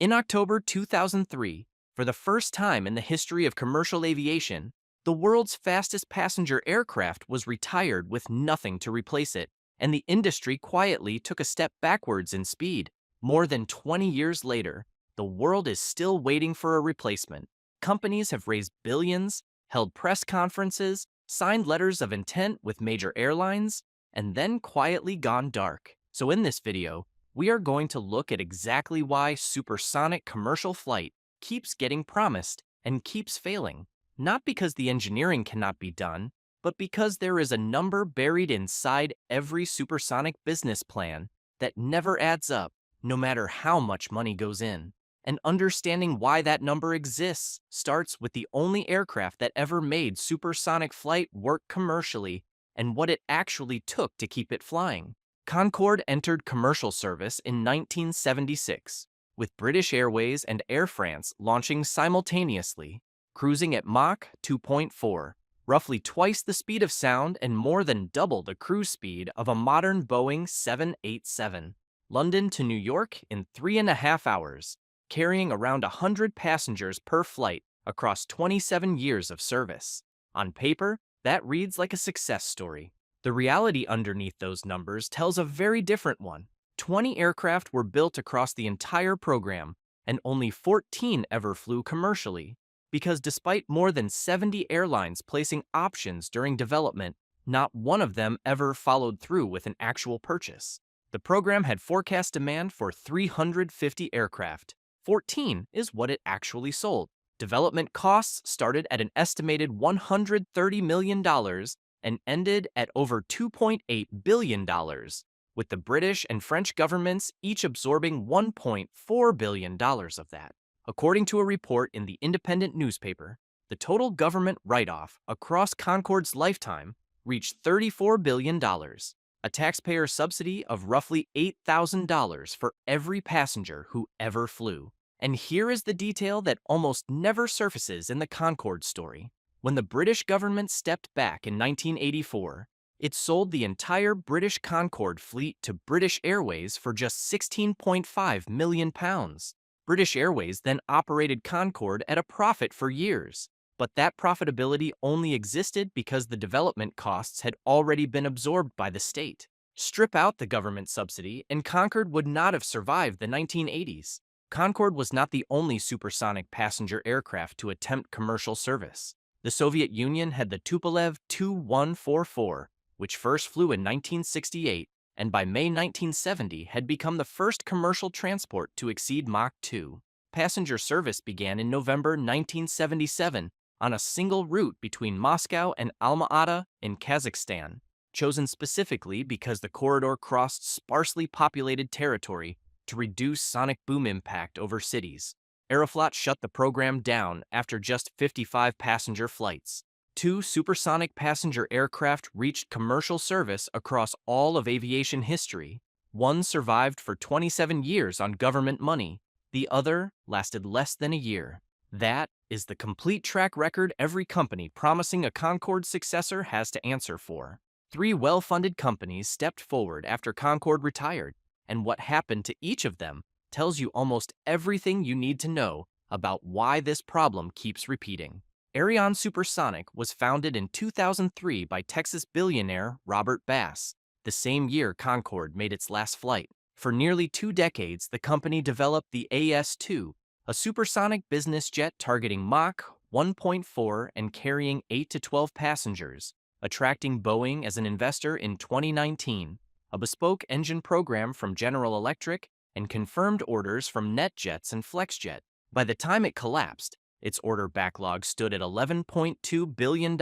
In October 2003, for the first time in the history of commercial aviation, the world's fastest passenger aircraft was retired with nothing to replace it, and the industry quietly took a step backwards in speed. More than 20 years later, the world is still waiting for a replacement. Companies have raised billions, held press conferences, signed letters of intent with major airlines, and then quietly gone dark. So in this video, we are going to look at exactly why supersonic commercial flight keeps getting promised and keeps failing. Not because the engineering cannot be done, but because there is a number buried inside every supersonic business plan that never adds up, no matter how much money goes in. And understanding why that number exists starts with the only aircraft that ever made supersonic flight work commercially and what it actually took to keep it flying. Concorde entered commercial service in 1976, with British Airways and Air France launching simultaneously, cruising at Mach 2.4, roughly twice the speed of sound and more than double the cruise speed of a modern Boeing 787. London to New York in 3.5 hours, carrying around 100 passengers per flight across 27 years of service. On paper, that reads like a success story. The reality underneath those numbers tells a very different one. 20 aircraft were built across the entire program, and only 14 ever flew commercially. Because despite more than 70 airlines placing options during development, not one of them ever followed through with an actual purchase. The program had forecast demand for 350 aircraft. 14 is what it actually sold. Development costs started at an estimated $130 million and ended at over $2.8 billion, with the British and French governments each absorbing $1.4 billion of that. According to a report in the Independent newspaper, the total government write-off across Concorde's lifetime reached $34 billion, a taxpayer subsidy of roughly $8,000 for every passenger who ever flew. And here is the detail that almost never surfaces in the Concorde story. When the British government stepped back in 1984, it sold the entire British Concorde fleet to British Airways for just £16.5 million. British Airways then operated Concorde at a profit for years, but that profitability only existed because the development costs had already been absorbed by the state. Strip out the government subsidy, and Concorde would not have survived the 1980s. Concorde was not the only supersonic passenger aircraft to attempt commercial service. The Soviet Union had the Tupolev Tu-144, which first flew in 1968, and by May 1970 had become the first commercial transport to exceed Mach 2. Passenger service began in November 1977 on a single route between Moscow and Alma-Ata in Kazakhstan, chosen specifically because the corridor crossed sparsely populated territory to reduce sonic boom impact over cities. Aeroflot shut the program down after just 55 passenger flights. 2 supersonic passenger aircraft reached commercial service across all of aviation history. One survived for 27 years on government money. The other lasted less than a year. That is the complete track record every company promising a Concorde successor has to answer for. 3 well-funded companies stepped forward after Concorde retired, and what happened to each of them tells you almost everything you need to know about why this problem keeps repeating. Aerion Supersonic was founded in 2003 by Texas billionaire Robert Bass, the same year Concorde made its last flight. For nearly 2 decades, the company developed the AS-2, a supersonic business jet targeting Mach 1.4 and carrying 8 to 12 passengers, attracting Boeing as an investor in 2019, a bespoke engine program from General Electric, and confirmed orders from NetJets and FlexJet. By the time it collapsed, its order backlog stood at $11.2 billion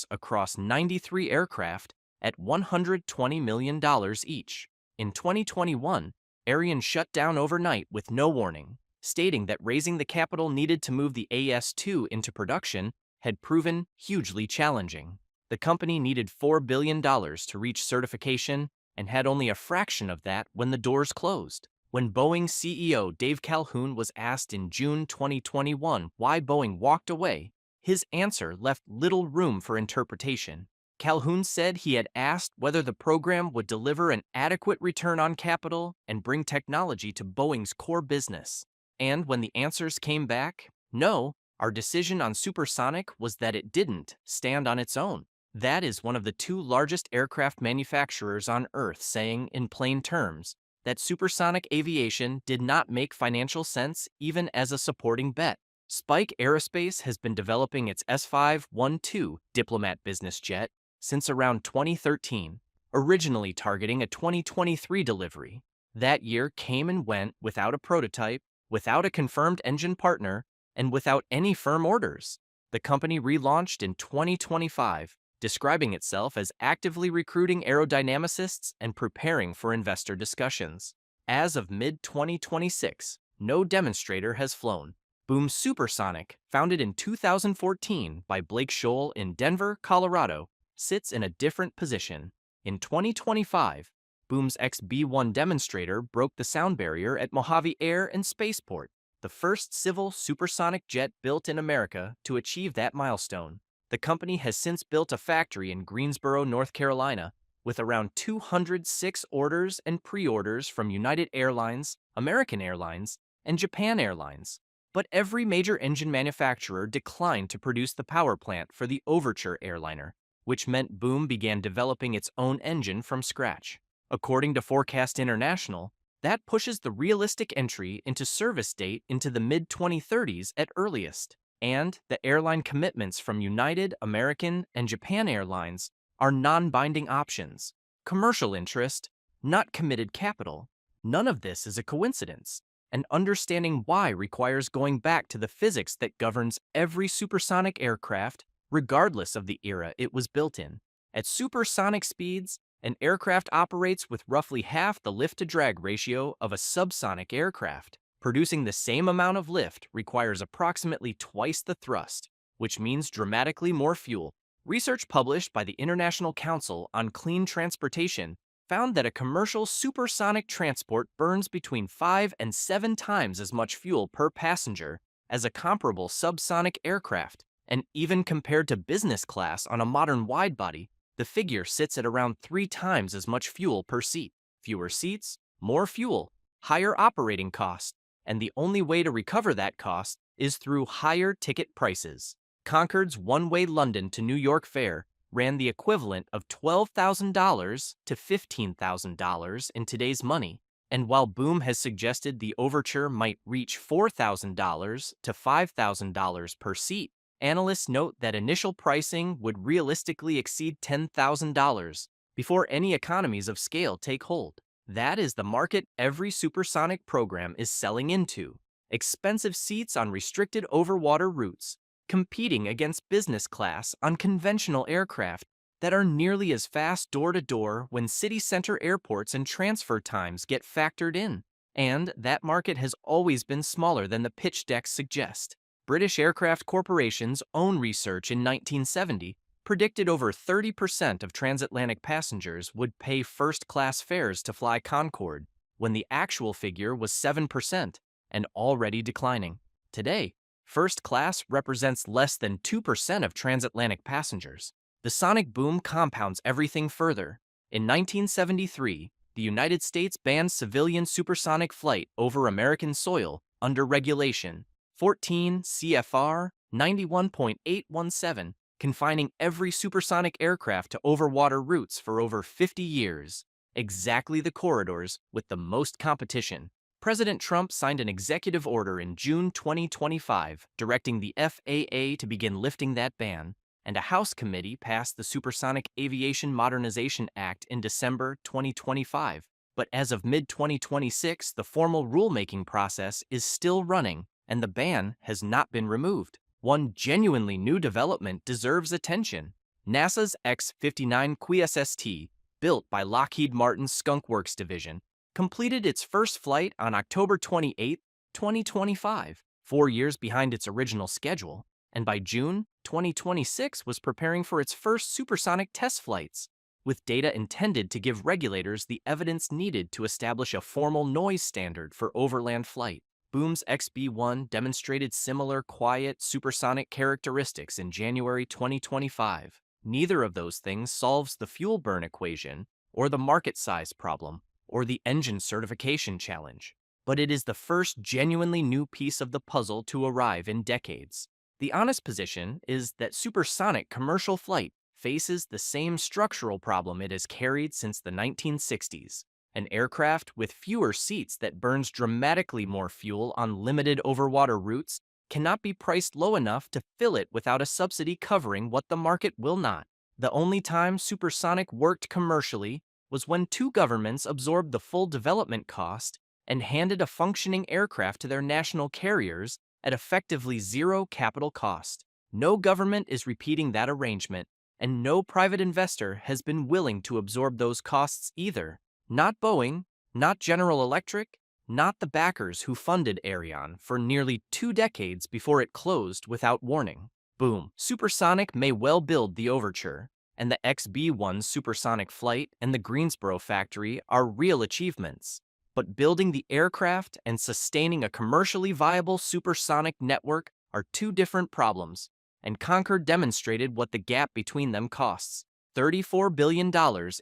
across 93 aircraft at $120 million each. In 2021, Aerion shut down overnight with no warning, stating that raising the capital needed to move the AS-2 into production had proven hugely challenging. The company needed $4 billion to reach certification and had only a fraction of that when the doors closed. When Boeing CEO Dave Calhoun was asked in June 2021 why Boeing walked away, his answer left little room for interpretation. Calhoun said he had asked whether the program would deliver an adequate return on capital and bring technology to Boeing's core business. And when the answers came back, no, our decision on Supersonic was that it didn't stand on its own. That is one of the two largest aircraft manufacturers on Earth saying, in plain terms, that supersonic aviation did not make financial sense even as a supporting bet. Spike Aerospace has been developing its S512 Diplomat business jet since around 2013, originally targeting a 2023 delivery. That year came and went without a prototype, without a confirmed engine partner, and without any firm orders. The company relaunched in 2025, describing itself as actively recruiting aerodynamicists and preparing for investor discussions. As of mid-2026, no demonstrator has flown. Boom Supersonic, founded in 2014 by Blake Scholl in Denver, Colorado, sits in a different position. In 2025, Boom's XB-1 demonstrator broke the sound barrier at Mojave Air and Spaceport, the first civil supersonic jet built in America to achieve that milestone. The company has since built a factory in Greensboro, North Carolina, with around 206 orders and pre-orders from United Airlines, American Airlines, and Japan Airlines. But every major engine manufacturer declined to produce the power plant for the Overture airliner, which meant Boom began developing its own engine from scratch. According to Forecast International, that pushes the realistic entry into service date into the mid-2030s at earliest. And the airline commitments from United, American, and Japan Airlines are non-binding options. Commercial interest, not committed capital. None of this is a coincidence, and understanding why requires going back to the physics that governs every supersonic aircraft, regardless of the era it was built in. At supersonic speeds, an aircraft operates with roughly half the lift-to-drag ratio of a subsonic aircraft. Producing the same amount of lift requires approximately twice the thrust, which means dramatically more fuel. Research published by the International Council on Clean Transportation found that a commercial supersonic transport burns between 5 and 7 times as much fuel per passenger as a comparable subsonic aircraft. And even compared to business class on a modern widebody, the figure sits at around 3 times as much fuel per seat. Fewer seats, more fuel, higher operating costs, and the only way to recover that cost is through higher ticket prices. Concorde's one-way London to New York fare ran the equivalent of $12,000 to $15,000 in today's money, and while Boom has suggested the Overture might reach $4,000 to $5,000 per seat, analysts note that initial pricing would realistically exceed $10,000 before any economies of scale take hold. That is the market every supersonic program is selling into. Expensive seats on restricted overwater routes, competing against business class on conventional aircraft that are nearly as fast door-to-door when city center airports and transfer times get factored in. And that market has always been smaller than the pitch decks suggest. British Aircraft Corporation's own research in 1970 predicted over 30% of transatlantic passengers would pay first-class fares to fly Concorde, when the actual figure was 7% and already declining. Today, first class represents less than 2% of transatlantic passengers. The sonic boom compounds everything further. In 1973, the United States banned civilian supersonic flight over American soil under Regulation 14 CFR 91.817, confining every supersonic aircraft to overwater routes for over 50 years, exactly the corridors with the most competition. President Trump signed an executive order in June 2025 directing the FAA to begin lifting that ban, and a House committee passed the Supersonic Aviation Modernization Act in December 2025. But as of mid-2026, the formal rulemaking process is still running, and the ban has not been removed. One genuinely new development deserves attention. NASA's X-59 QSST, built by Lockheed Martin's Skunk Works division, completed its first flight on October 28, 2025, 4 years behind its original schedule, and by June 2026 was preparing for its first supersonic test flights, with data intended to give regulators the evidence needed to establish a formal noise standard for overland flight. Boom's XB-1 demonstrated similar quiet supersonic characteristics in January 2025. Neither of those things solves the fuel burn equation, or the market size problem, or the engine certification challenge. but it is the first genuinely new piece of the puzzle to arrive in decades. The honest position is that supersonic commercial flight faces the same structural problem it has carried since the 1960s. An aircraft with fewer seats that burns dramatically more fuel on limited overwater routes cannot be priced low enough to fill it without a subsidy covering what the market will not. The only time supersonic worked commercially was when two governments absorbed the full development cost and handed a functioning aircraft to their national carriers at effectively zero capital cost. No government is repeating that arrangement, and no private investor has been willing to absorb those costs either. Not Boeing, not General Electric, not the backers who funded Aerion for nearly 2 decades before it closed without warning. Boom. Supersonic may well build the Overture, and the XB-1 supersonic flight and the Greensboro factory are real achievements. But building the aircraft and sustaining a commercially viable supersonic network are two different problems, and Concorde demonstrated what the gap between them costs: $34 billion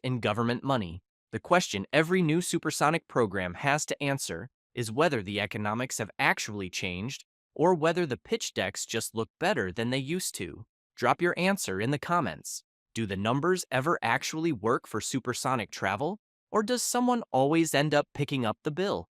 in government money. The question every new supersonic program has to answer is whether the economics have actually changed or whether the pitch decks just look better than they used to. Drop your answer in the comments. Do the numbers ever actually work for supersonic travel, or does someone always end up picking up the bill?